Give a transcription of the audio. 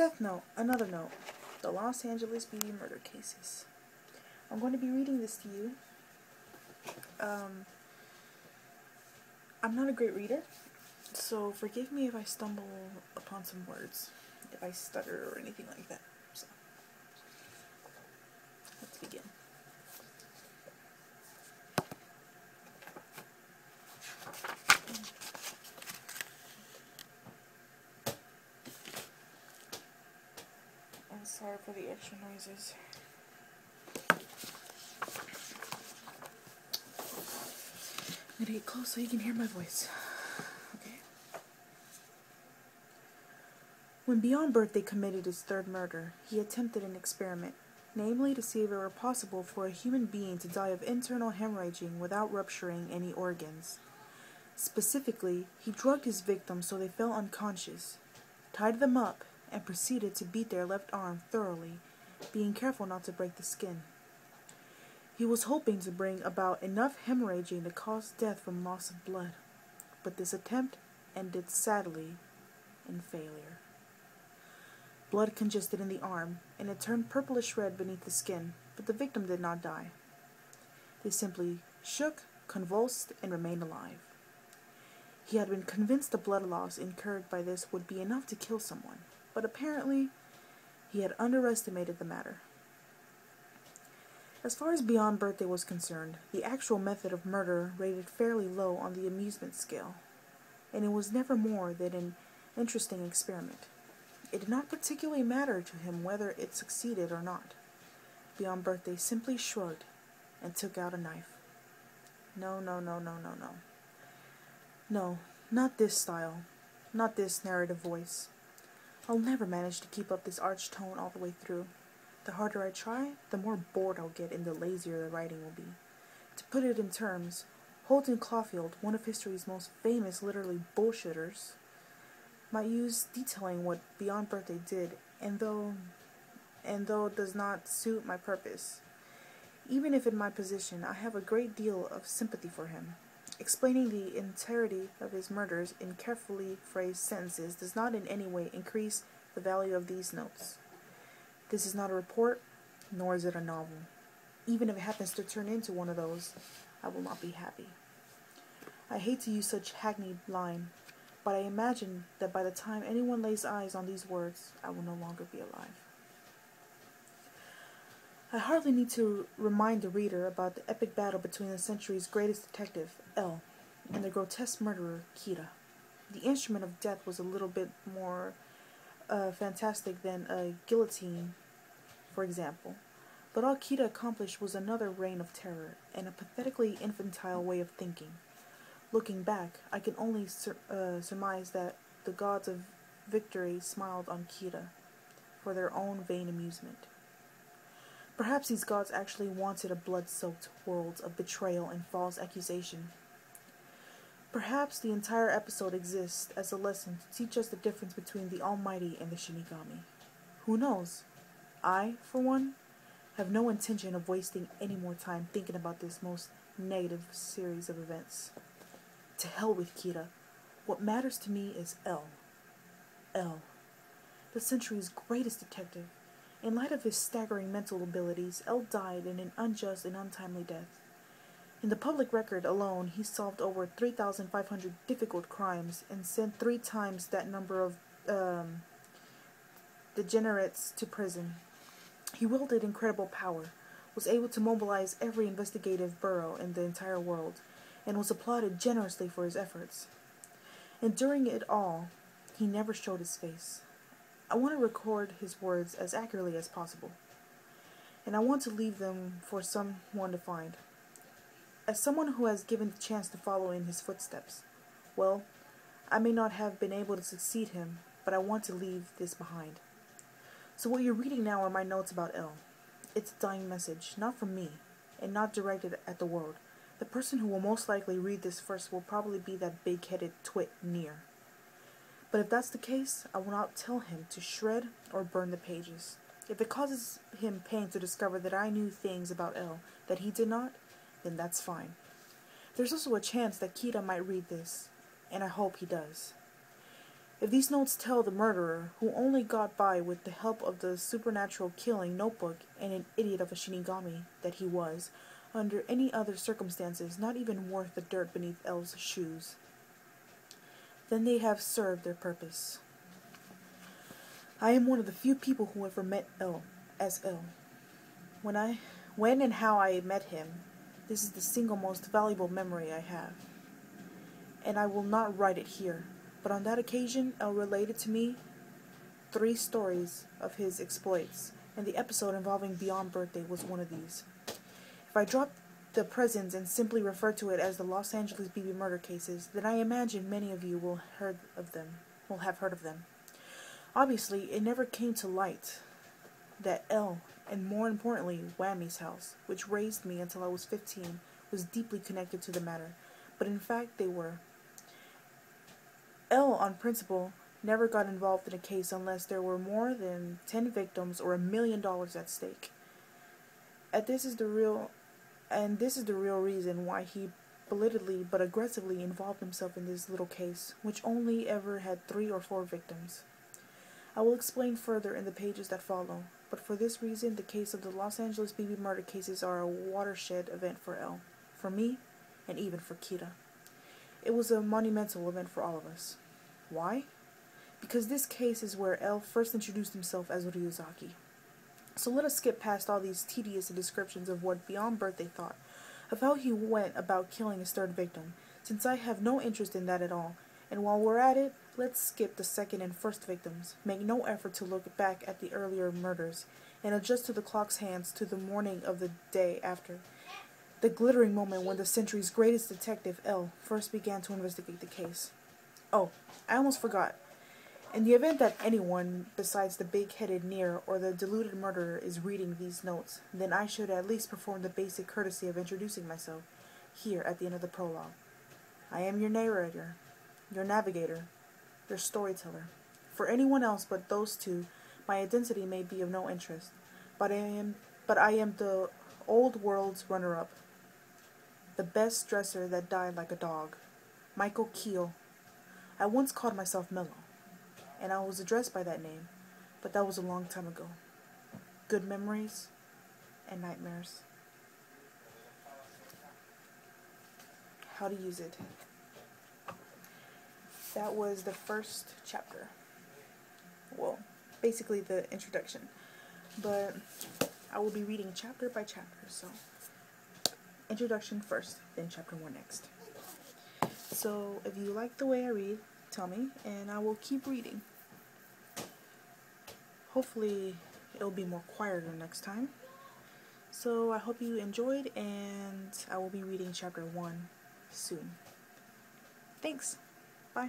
Death Note, another note. The Los Angeles beauty murder cases. I'm going to be reading this to you. I'm not a great reader, so forgive me if I stumble upon some words, if I stutter or anything like that. So, let's begin. I'm sorry for the extra noises. I'm gonna get close so you can hear my voice. Okay. When Beyond Birthday committed his third murder, he attempted an experiment, namely to see if it were possible for a human being to die of internal hemorrhaging without rupturing any organs. Specifically, he drugged his victims so they fell unconscious, tied them up, and proceeded to beat their left arm thoroughly, being careful not to break the skin. He was hoping to bring about enough hemorrhaging to cause death from loss of blood, but this attempt ended sadly in failure. Blood congested in the arm, and it turned purplish red beneath the skin, but the victim did not die. They simply shook, convulsed, and remained alive. He had been convinced the blood loss incurred by this would be enough to kill someone, but apparently he had underestimated the matter. As far as Beyond Birthday was concerned, the actual method of murder rated fairly low on the amusement scale, and it was never more than an interesting experiment. It did not particularly matter to him whether it succeeded or not. Beyond Birthday simply shrugged and took out a knife. No, not this style, not this narrative voice. I'll never manage to keep up this arch tone all the way through. The harder I try, the more bored I'll get and the lazier the writing will be. To put it in terms, Holden Caulfield, one of history's most famous literally bullshitters, might use detailing what Beyond Birthday did, and though it does not suit my purpose. Even if in my position I have a great deal of sympathy for him, explaining the entirety of his murders in carefully phrased sentences does not in any way increase the value of these notes. This is not a report, nor is it a novel. Even if it happens to turn into one of those, I will not be happy. I hate to use such hackneyed line, but I imagine that by the time anyone lays eyes on these words, I will no longer be alive. I hardly need to remind the reader about the epic battle between the century's greatest detective, L, and the grotesque murderer, Kita. The instrument of death was a little bit more fantastic than a guillotine, for example, but all Kita accomplished was another reign of terror and a pathetically infantile way of thinking. Looking back, I can only surmise that the gods of victory smiled on Kita for their own vain amusement. Perhaps these gods actually wanted a blood-soaked world of betrayal and false accusation. Perhaps the entire episode exists as a lesson to teach us the difference between the Almighty and the Shinigami. Who knows? I, for one, have no intention of wasting any more time thinking about this most negative series of events. To hell with Kita. What matters to me is L. L, the century's greatest detective. In light of his staggering mental abilities, L died in an unjust and untimely death. In the public record alone, he solved over 3,500 difficult crimes and sent 3 times that number of degenerates to prison. He wielded incredible power, was able to mobilize every investigative bureau in the entire world, and was applauded generously for his efforts. And during it all, he never showed his face. I want to record his words as accurately as possible, and I want to leave them for someone to find. As someone who has given the chance to follow in his footsteps, well, I may not have been able to succeed him, but I want to leave this behind. So what you're reading now are my notes about L. It's a dying message, not from me, and not directed at the world. The person who will most likely read this first will probably be that big-headed twit Nier. But if that's the case, I will not tell him to shred or burn the pages. If it causes him pain to discover that I knew things about L that he did not, then that's fine. There's also a chance that Kita might read this, and I hope he does. If these notes tell the murderer, who only got by with the help of the supernatural killing notebook and an idiot of a Shinigami that he was, under any other circumstances not even worth the dirt beneath L's shoes, then they have served their purpose. I am one of the few people who ever met L as L. When and how I met him, this is the single most valuable memory I have. And I will not write it here, but on that occasion, L related to me 3 stories of his exploits, and the episode involving Beyond Birthday was one of these. If I drop the presents and simply refer to it as the Los Angeles BB murder cases, then I imagine many of you will have heard of them. Obviously, it never came to light that L, and more importantly, Whammy's house, which raised me until I was 15, was deeply connected to the matter. But in fact, they were. L, on principle, never got involved in a case unless there were more than 10 victims or $1 million at stake. This is the real reason why he belatedly but aggressively involved himself in this little case, which only ever had 3 or 4 victims. I will explain further in the pages that follow, but for this reason, the case of the Los Angeles BB murder cases are a watershed event for L, for me, and even for Kira. It was a monumental event for all of us. Why? Because this case is where L first introduced himself as Ryuzaki. So let us skip past all these tedious descriptions of what Beyond Birthday thought, of how he went about killing his 3rd victim, since I have no interest in that at all. And while we're at it, let's skip the 2nd and 1st victims, make no effort to look back at the earlier murders, and adjust to the clock's hands to the morning of the day after, the glittering moment when the century's greatest detective, L, first began to investigate the case. Oh, I almost forgot. In the event that anyone besides the big-headed Nier or the deluded murderer is reading these notes, then I should at least perform the basic courtesy of introducing myself here at the end of the prologue. I am your narrator, your navigator, your storyteller. For anyone else but those 2, my identity may be of no interest, but I am the old world's runner-up, the best dresser that died like a dog, Michael Keel. I once called myself Mello, and I was addressed by that name, but that was a long time ago. Good memories and nightmares. How to use it. That was the first chapter. Well, basically the introduction. But I will be reading chapter by chapter, so introduction first, then chapter 1 next. So if you like the way I read, tell me, and I will keep reading. Hopefully it'll be more quieter next time. So I hope you enjoyed, and I will be reading chapter 1 soon. Thanks. Bye.